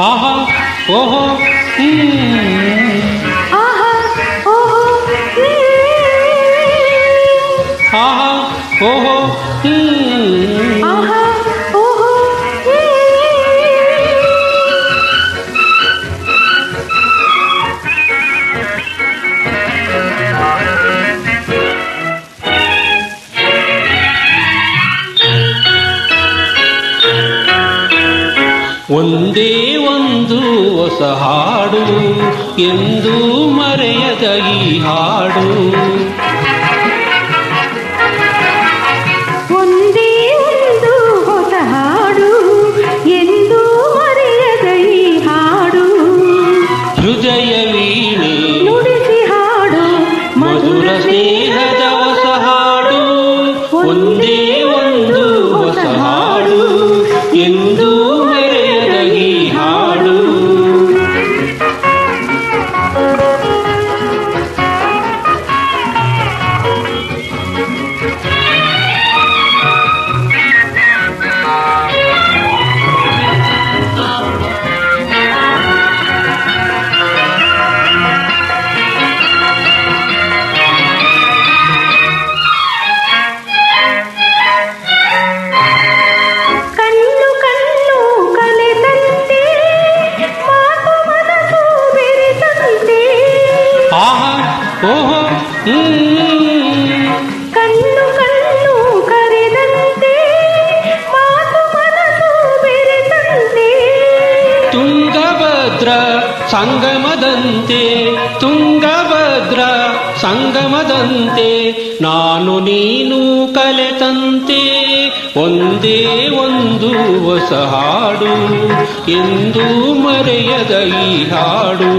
ಆಹಾ ಓಹೋ ಆಹಾ ಓಹೋ ಆಹಾ ಓಹೋ ಆಹಾ ಓಹೋ ಒಂದೇ ಒಂದು ಹೊಸ ಹಾಡು ಎಂದೂ ಮರೆಯದ ಈ ಹಾಡು. ಒಂದೇ ಒಂದು ಹೊಸ ಹಾಡು ಎಂದೂ ಮರೆಯದ ಈ ಹಾಡು. ಹೃದಯ ವೀಣೆ ನುಡಿಸಿ ಹಾಡು ಮಧುರ ಸ್ನೇಹದ ಹೊಸ ಹಾಡು. ಒಂದೇ ಒಂದು ಹೊಸ ಹಾಡು ಎಂದೂ ಮರೆಯದ ಈ ಹಾಡು. ಕಣ್ಣು ಕಣ್ಣು ಕಲೆದಂತೆ ಮಾತು ಮನಸ್ಸು ಬೆರೆತಂತೆ. ಆಹಾ ಓಹೋ ಕಣ್ಣು ಕಣ್ಣು ಕರೆದಂತೆ ಮಾತು ಮನಸ್ಸು ಬೆರೆತಂತೆ. ತುಂಗಭದ್ರ ಸಂಗಮದಂತೆ ತುಂಗಭದ್ರ ಸಂಗಮದಂತೆ ನಾನು ನೀನು ಕಲೆತಂತೆ. ಒಂದೇ ಒಂದು ಹೊಸ ಹಾಡು ಎಂದೂ ಮರೆಯದ ಈ ಹಾಡು.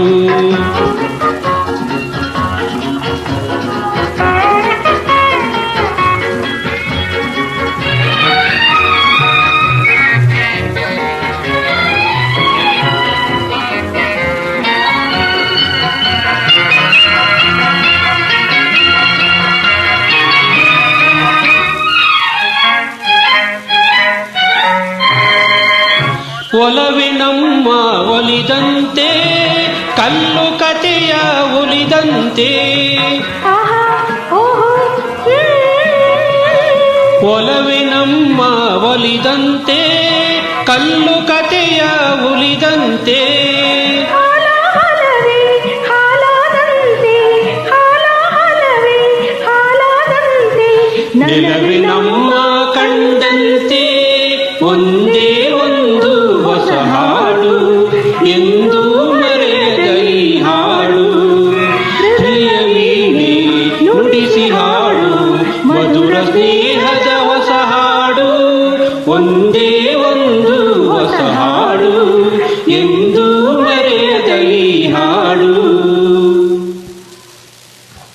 ಒಲವಿನಮ್ಮ ಒಲಿದಂತೆ ಕಲ್ಲು ಕಥೆಯ ಒಲಿದಂತೆ. ಆಹಾ ಓಹೋ ಒಲವಿನಮ್ಮ ಒಲಿದಂತೆ ಕಲ್ಲು ಕಥೆಯ ಒಲಿದಂತೆ. ಹಾಲ ಹಲವೇ ಹಾಲಾದಂತೆ ಹಾಲ ಹಲವೇ ಹಾಲಾದಂತೆ. ನೆಲವಿನಮ್ಮ ಕಂಡಂತೆ ಒಂದೇ ಒಂದು ಹೊಸ ಹಾಡು ಎಂದೂ ಮರೆಯದ ಈ ಹಾಡು. ಪ್ರಿಯ ವೀಣೆ ನುಡಿಸಿ ಹಾಡು ಮಧುರ ಸ್ನೇಹದ ಹೊಸ ಹಾಡು. ಒಂದೇ ಒಂದು ಹೊಸ ಹಾಡು ಎಂದೂ